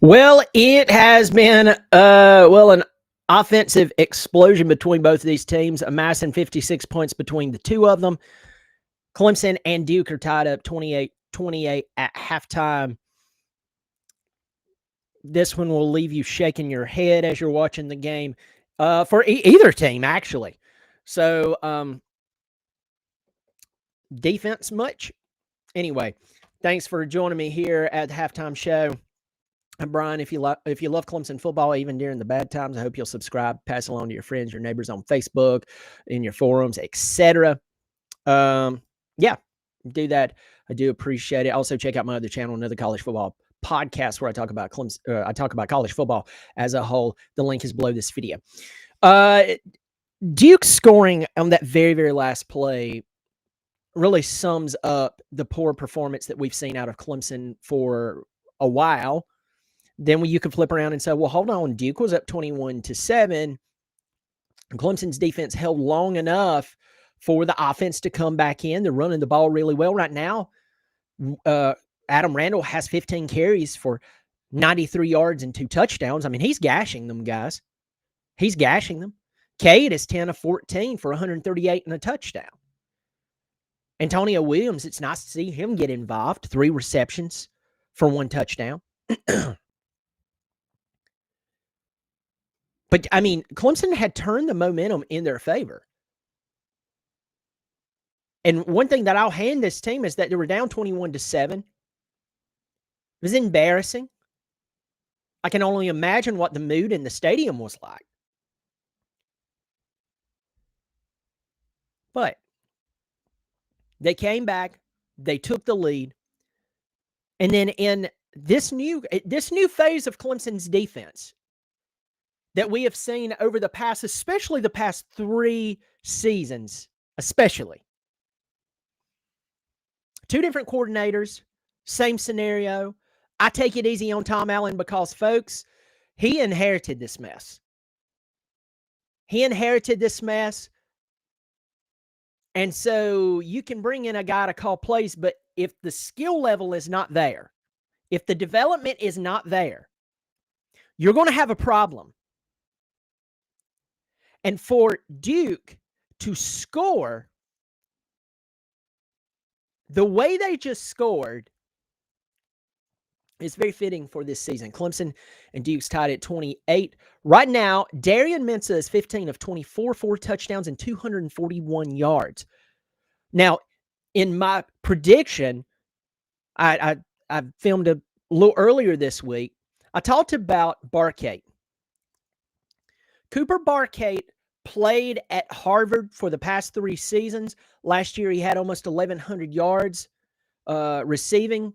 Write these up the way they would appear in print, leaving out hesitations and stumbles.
Well, it has been an offensive explosion between both of these teams, amassing 56 points between the two of them. Clemson and Duke are tied up 28-28 at halftime. This one will leave you shaking your head as you're watching the game for either team, actually. So, defense much? Anyway, thanks for joining me here at the halftime show. And Brian, if you love Clemson football, even during the bad times, I hope you'll subscribe, pass along to your friends, your neighbors on Facebook, in your forums, etc. Yeah, do that. I do appreciate it. Also, check out my other channel, Another College Football Podcast, where I talk about Clemson. I talk about college football as a whole. The link is below this video. Duke scoring on that very, very last play really sums up the poor performance that we've seen out of Clemson for a while. Then you could flip around and say, well, hold on, Duke was up 21-7. Clemson's defense held long enough for the offense to come back in. They're running the ball really well right now. Adam Randall has 15 carries for 93 yards and 2 touchdowns. I mean, he's gashing them, guys. He's gashing them. Cade is 10 of 14 for 138 and a touchdown. Antonio Williams, it's nice to see him get involved. 3 receptions for 1 touchdown. But, I mean, Clemson had turned the momentum in their favor. And one thing that I'll hand this team is that they were down 21-7. It was embarrassing. I can only imagine what the mood in the stadium was like. But they came back. They took the lead. And then in this new phase of Clemson's defense that we have seen over the past, especially the past 3 seasons, especially. 2 different coordinators, same scenario. I take it easy on Tom Allen because, folks, he inherited this mess. And so you can bring in a guy to call plays, but if the skill level is not there, if the development is not there, you're going to have a problem. And for Duke to score the way they just scored is very fitting for this season. Clemson and Duke's tied at 28. Right now, Darian Mensah is 15 of 24, 4 touchdowns and 241 yards. Now, in my prediction, I filmed a little earlier this week. I talked about Barcate. Cooper Barcate played at Harvard for the past 3 seasons. Last year, he had almost 1,100 yards receiving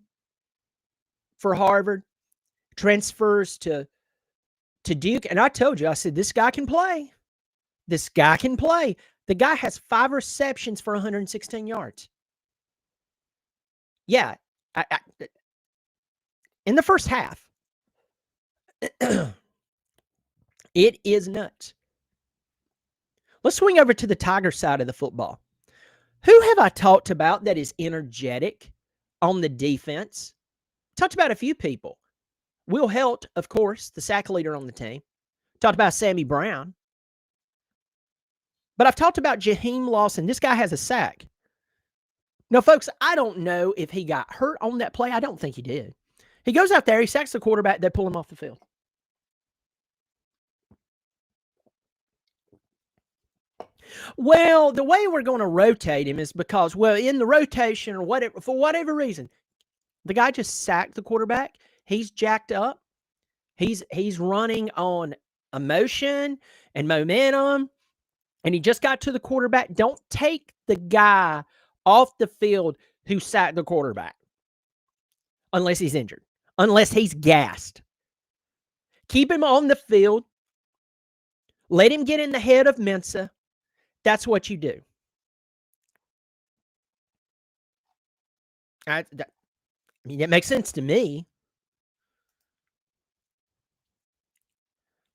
for Harvard. Transfers to Duke. And I told you, I said, this guy can play. This guy can play. The guy has 5 receptions for 116 yards. Yeah. In the first half. It is nuts. Let's swing over to the Tiger side of the football. Who have I talked about that is energetic on the defense? Talked about a few people. Will Helt, of course, the sack leader on the team. Talked about Sammy Brown. But I've talked about Jaheim Lawson. This guy has a sack. Now, folks, I don't know if he got hurt on that play. I don't think he did. He goes out there, he sacks the quarterback, they pull him off the field. Well, the way we're going to rotate him is because, well, in the rotation or whatever, for whatever reason, the guy just sacked the quarterback. He's jacked up. He's running on emotion and momentum, and he just got to the quarterback. Don't take the guy off the field who sacked the quarterback unless he's injured, unless he's gassed. Keep him on the field. Let him get in the head of Mensah. That's what you do. I mean, it makes sense to me.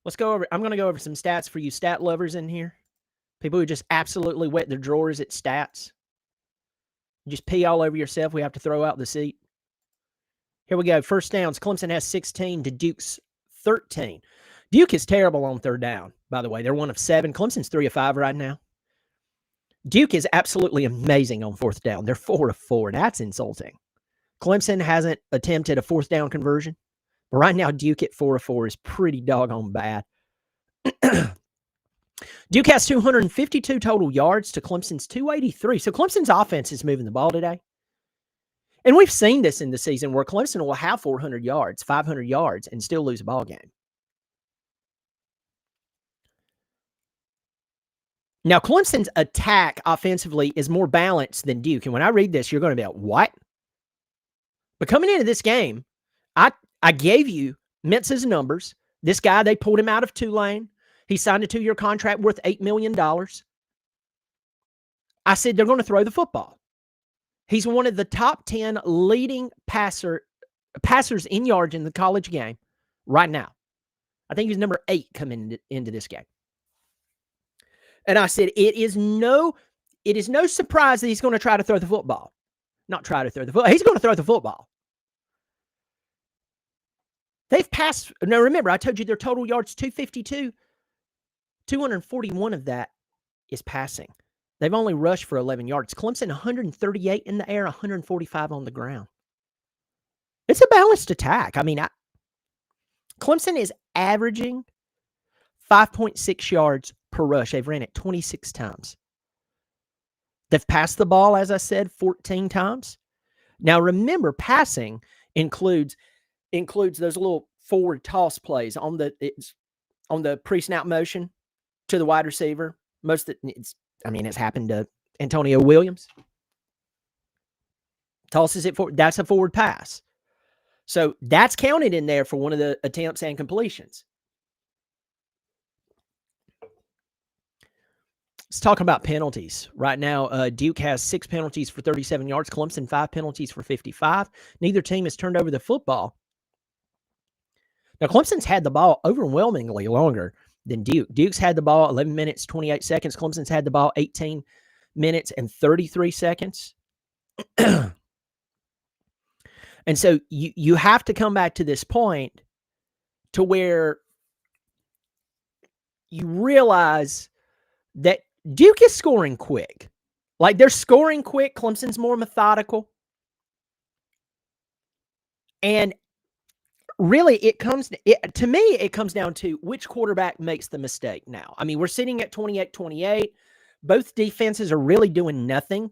Let's go over. I'm going to go over some stats for you stat lovers in here. People who just absolutely wet their drawers at stats. You just pee all over yourself. We have to throw out the seat. Here we go. First downs. Clemson has 16 to Duke's 13. Duke is terrible on third down, by the way. They're 1 of 7. Clemson's 3 of 5 right now. Duke is absolutely amazing on fourth down. They're 4 of 4. That's insulting. Clemson hasn't attempted a fourth down conversion. But right now, Duke at 4 of 4 is pretty doggone bad. Duke has 252 total yards to Clemson's 283. So Clemson's offense is moving the ball today. And we've seen this in the season where Clemson will have 400 yards, 500 yards, and still lose a ball game. Now, Clemson's attack offensively is more balanced than Duke. And when I read this, you're going to be like, what? But coming into this game, I gave you Mentz's numbers. This guy, they pulled him out of Tulane. He signed a 2-year contract worth $8 million. I said they're going to throw the football. He's one of the top 10 leading passers in yards in the college game right now. I think he's number 8 coming into this game. And I said, it is no surprise that he's going to try to throw the football. Not try to throw the football. He's going to throw the football. They've passed. Now, remember, I told you their total yards 252. 241 of that is passing. They've only rushed for 11 yards. Clemson, 138 in the air, 145 on the ground. It's a balanced attack. I mean, Clemson is averaging 5.6 yards per rush. They've ran it 26 times. They've passed the ball, as I said, 14 times. Now, remember, passing includes those little forward toss plays on the pre-snap motion to the wide receiver. It's happened to Antonio Williams. Tosses it forward. That's a forward pass. So that's counted in there for one of the attempts and completions. Let's talk about penalties. Right now, Duke has 6 penalties for 37 yards. Clemson, 5 penalties for 55. Neither team has turned over the football. Now, Clemson's had the ball overwhelmingly longer than Duke. Duke's had the ball 11 minutes, 28 seconds. Clemson's had the ball 18 minutes and 33 seconds. And so you have to come back to this point to where you realize that Duke is scoring quick. Like, they're scoring quick. Clemson's more methodical. And really, it comes down to which quarterback makes the mistake now. I mean, we're sitting at 28-28. Both defenses are really doing nothing.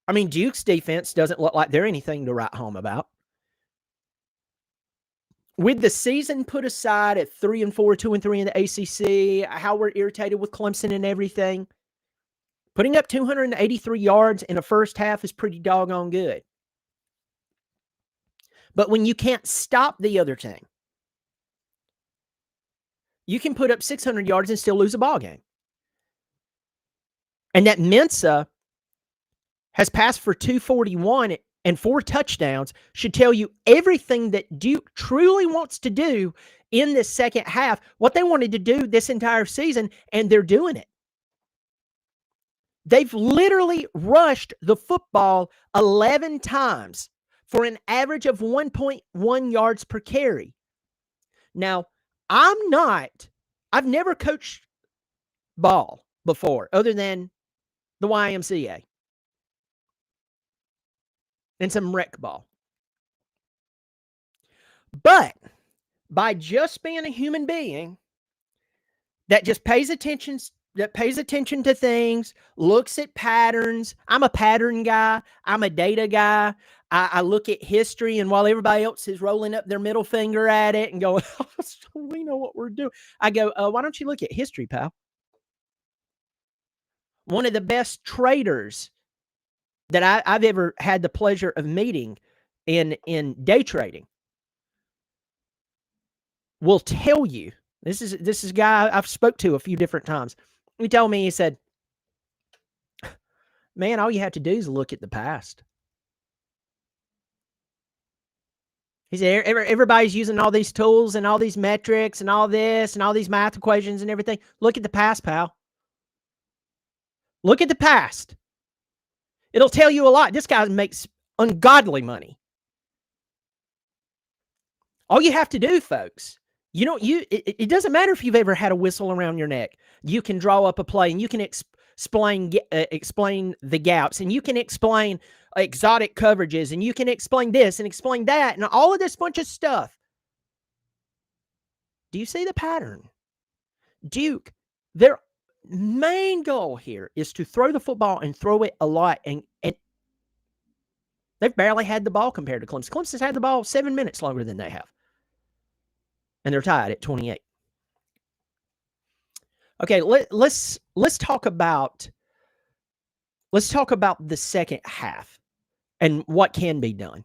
I mean, Duke's defense doesn't look like they're anything to write home about. With the season put aside at 3-4, 2-3 in the ACC, how we're irritated with Clemson and everything, putting up 283 yards in a first half is pretty doggone good. But when you can't stop the other team, you can put up 600 yards and still lose a ball game. And that Mensa has passed for 241 and 4 touchdowns should tell you everything that Duke truly wants to do in this second half, what they wanted to do this entire season, and they're doing it. They've literally rushed the football 11 times for an average of 1.1 yards per carry. Now, I've never coached ball before other than the YMCA and some rec ball. But by just being a human being that just pays attention to things, looks at patterns. I'm a pattern guy. I'm a data guy. I look at history, and while everybody else is rolling up their middle finger at it and going, oh, we know what we're doing, I go, why don't you look at history, pal? One of the best traders that I've ever had the pleasure of meeting in day trading will tell you, this is a guy I've spoke to a few different times. He told me, he said, man, all you have to do is look at the past. He said, everybody's using all these tools and all these metrics and all this and all these math equations and everything. Look at the past, pal. Look at the past. It'll tell you a lot. This guy makes ungodly money. All you have to do, folks, it doesn't matter if you've ever had a whistle around your neck. You can draw up a play, and you can explain the gaps, and you can explain exotic coverages, and you can explain this and explain that, and all of this bunch of stuff. Do you see the pattern? Duke, their main goal here is to throw the football and throw it a lot, and they've barely had the ball compared to Clemson. Clemson's had the ball 7 minutes longer than they have. And they're tied at 28. Okay, let's talk about the second half and what can be done.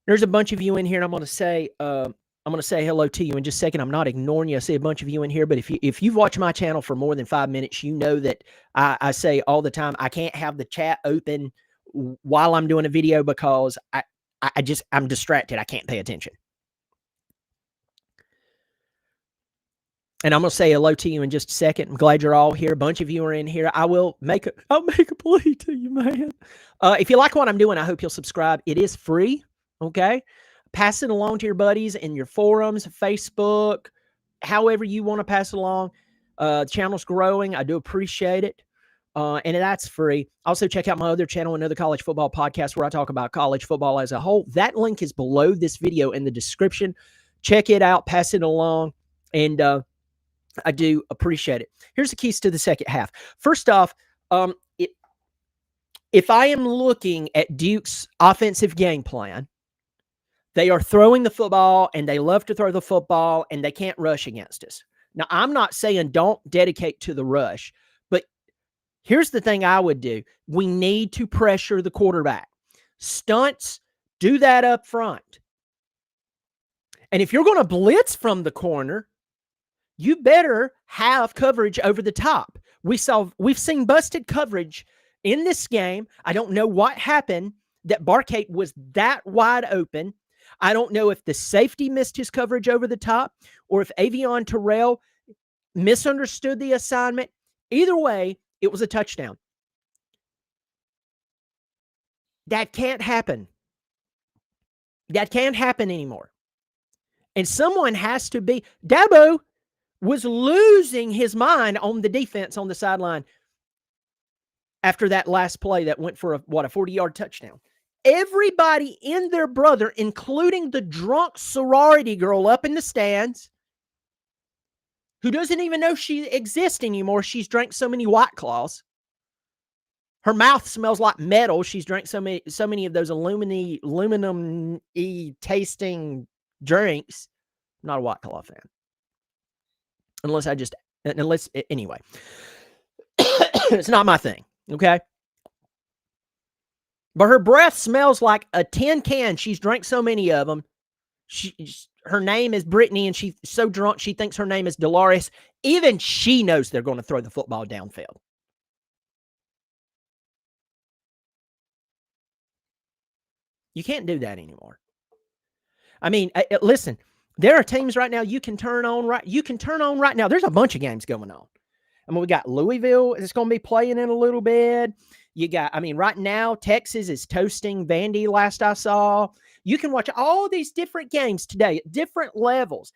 There's a bunch of you in here, and I'm going to say hello to you in just a second. I'm not ignoring you. I see a bunch of you in here, but if you've watched my channel for more than 5 minutes, you know that I say all the time I can't have the chat open while I'm doing a video because I'm distracted. I can't pay attention. And I'm going to say hello to you in just a second. I'm glad you're all here. A bunch of you are in here. I'll make a plea to you, man. If you like what I'm doing, I hope you'll subscribe. It is free, okay? Pass it along to your buddies in your forums, Facebook, however you want to pass it along. The channel's growing. I do appreciate it. And that's free. Also, check out my other channel, Another College Football Podcast, where I talk about college football as a whole. That link is below this video in the description. Check it out. Pass it along. And I do appreciate it. Here's the keys to the second half. First off, if I am looking at Duke's offensive game plan, they are throwing the football, and they love to throw the football, and they can't rush against us. Now, I'm not saying don't dedicate to the rush, but here's the thing I would do. We need to pressure the quarterback. Stunts, do that up front. And if you're going to blitz from the corner, you better have coverage over the top. We've seen busted coverage in this game. I don't know what happened that Barkate was that wide open. I don't know if the safety missed his coverage over the top or if Avion Terrell misunderstood the assignment. Either way, it was a touchdown. That can't happen. That can't happen anymore. And someone has to be. Dabo was losing his mind on the defense on the sideline after that last play that went for a 40-yard touchdown. Everybody and their brother, including the drunk sorority girl up in the stands, who doesn't even know she exists anymore. She's drank so many White Claws. Her mouth smells like metal. She's drank so many of those aluminum-y tasting drinks. I'm not a White Claw fan. Anyway. It's not my thing, okay? But her breath smells like a tin can. She's drank so many of them. Her name is Brittany, and she's so drunk she thinks her name is Dolores. Even she knows they're going to throw the football downfield. You can't do that anymore. I mean, listen, there are teams right now you can turn on right now. There's a bunch of games going on. I mean, we got Louisville is going to be playing in a little bit. Right now, Texas is toasting Vandy last I saw. You can watch all these different games today at different levels.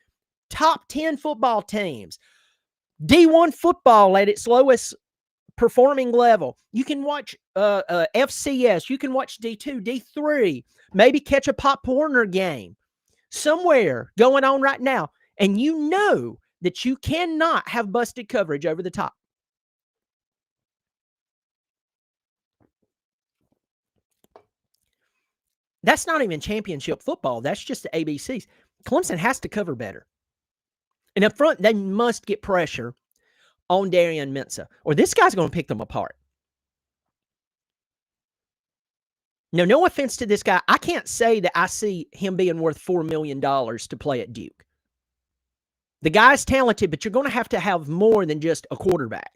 Top 10 football teams. D1 football at its lowest performing level. You can watch FCS. You can watch D2, D3. Maybe catch a Pop Warner game somewhere going on right now. And you know that you cannot have busted coverage over the top. That's not even championship football. That's just the ABCs. Clemson has to cover better. And up front, they must get pressure on Darian Mensah, or this guy's going to pick them apart. Now, no offense to this guy. I can't say that I see him being worth $4 million to play at Duke. The guy's talented, but you're going to have more than just a quarterback.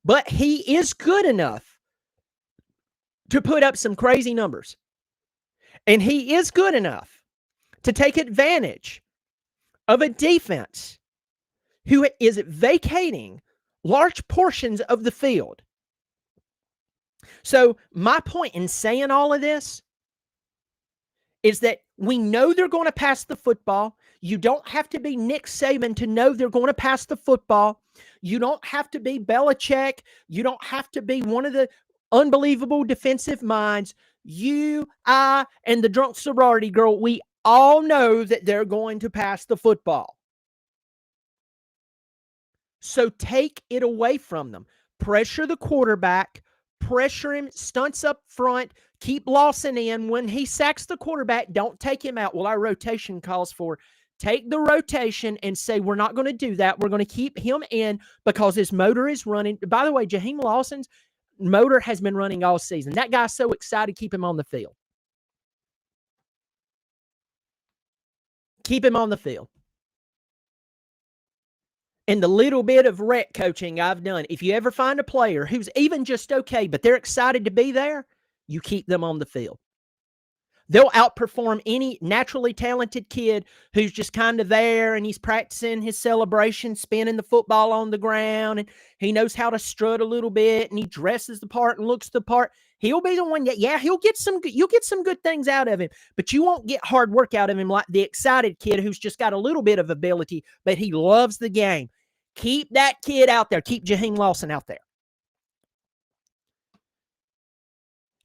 But he is good enough to put up some crazy numbers. And he is good enough to take advantage of a defense who is vacating large portions of the field. So my point in saying all of this is that we know they're going to pass the football. You don't have to be Nick Saban to know they're going to pass the football. You don't have to be Belichick. You don't have to be one of the unbelievable defensive minds. You, I, and the drunk sorority girl, we all know that they're going to pass the football. So take it away from them. Pressure the quarterback. Pressure him, stunts up front, keep Lawson in. When he sacks the quarterback, don't take him out. Well, our rotation calls for take the rotation and say, we're not going to do that. We're going to keep him in because his motor is running. By the way, Jaheim Lawson's motor has been running all season. That guy's so excited, keep him on the field. Keep him on the field. And the little bit of rec coaching I've done, if you ever find a player who's even just okay, but they're excited to be there, you keep them on the field. They'll outperform any naturally talented kid who's just kind of there and he's practicing his celebration, spinning the football on the ground, and he knows how to strut a little bit, and he dresses the part and looks the part. He'll be the one that, you'll get some good things out of him, but you won't get hard work out of him like the excited kid who's just got a little bit of ability, but he loves the game. Keep that kid out there. Keep Jaheim Lawson out there.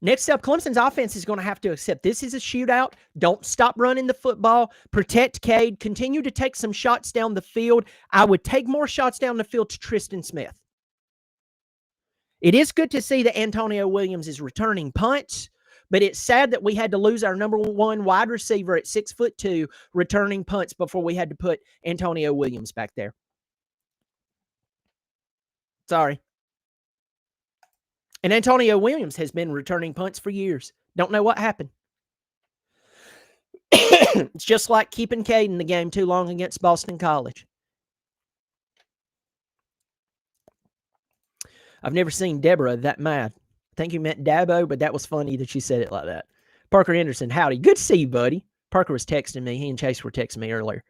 Next up, Clemson's offense is going to have to accept this is a shootout. Don't stop running the football. Protect Cade. Continue to take some shots down the field. I would take more shots down the field to Tristan Smith. It is good to see that Antonio Williams is returning punts, but it's sad that we had to lose our number one wide receiver at 6'2", returning punts before we had to put Antonio Williams back there. Sorry. And Antonio Williams has been returning punts for years. Don't know what happened. It's just like keeping Cade in the game too long against Boston College. I've never seen Deborah that mad. I think you meant Dabo, but that was funny that you said it like that. Parker Anderson, howdy. Good to see you, buddy. Parker was texting me. He and Chase were texting me earlier.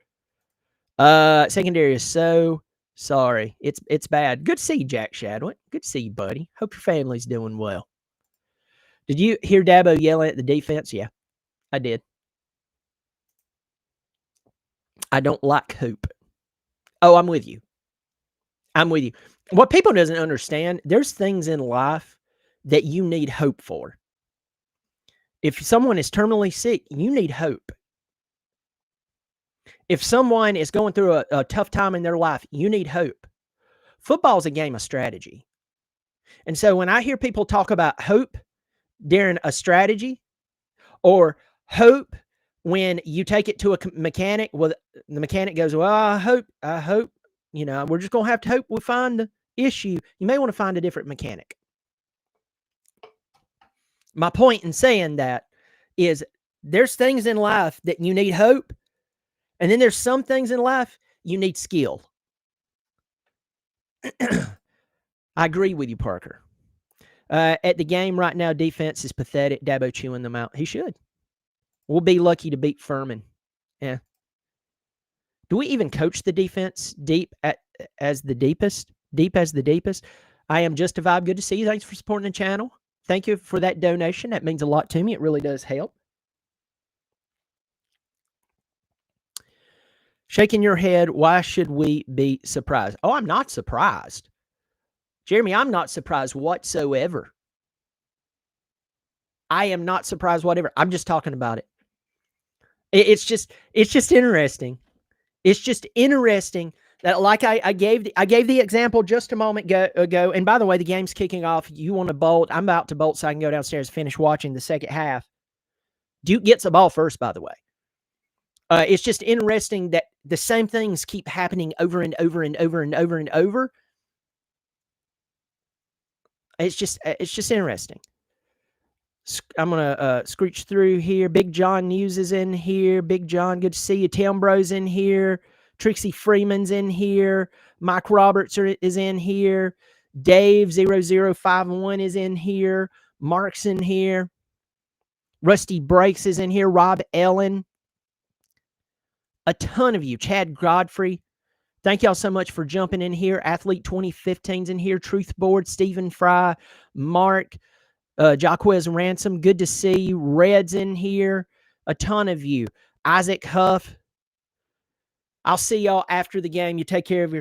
Secondary is so sorry. It's bad. Good to see you, Jack Shadwick. Good to see you, buddy. Hope your family's doing well. Did you hear Dabo yelling at the defense? Yeah, I did. I don't like hoop. Oh, I'm with you. What people doesn't understand, there's things in life that you need hope for. If someone is terminally sick, you need hope. If someone is going through a tough time in their life, you need hope. Football is a game of strategy. And so when I hear people talk about hope during a strategy, or hope when you take it to a mechanic, well, the mechanic goes, well, I hope, we're just going to have to hope we find the issue. You may want to find a different mechanic. My point in saying that is there's things in life that you need hope, and then there's some things in life you need skill. I agree with you, Parker. At the game right now, defense is pathetic. Dabo chewing them out. He should. We'll be lucky to beat Furman. Yeah. Do we even coach the defense deep as the deepest? Deep as the deepest? I am Just a Vibe. Good to see you. Thanks for supporting the channel. Thank you for that donation. That means a lot to me. It really does help. Shaking your head, why should we be surprised? Oh, I'm not surprised. Jeremy, I'm not surprised whatsoever. I am not surprised whatever. I'm just talking about it. It's just interesting. It's just interesting that, like I gave the example just a moment ago. And by the way, the game's kicking off. You want to bolt? I'm about to bolt so I can go downstairs and finish watching the second half. Duke gets the ball first, by the way. It's just interesting that the same things keep happening over and over and over and over and over. It's just interesting. I'm going to screech through here. Big John News is in here. Big John, good to see you. Tim Bro's in here. Trixie Freeman's in here. Mike Roberts is in here. Dave 0051 is in here. Mark's in here. Rusty Breaks is in here. Rob Ellen. A ton of you. Chad Godfrey. Thank y'all so much for jumping in here. Athlete 2015's in here. Truth Board. Stephen Fry. Mark. Jaquez Ransom. Good to see you. Red's in here. a ton of you. Isaac Huff, I'll see y'all after the game. You take care of your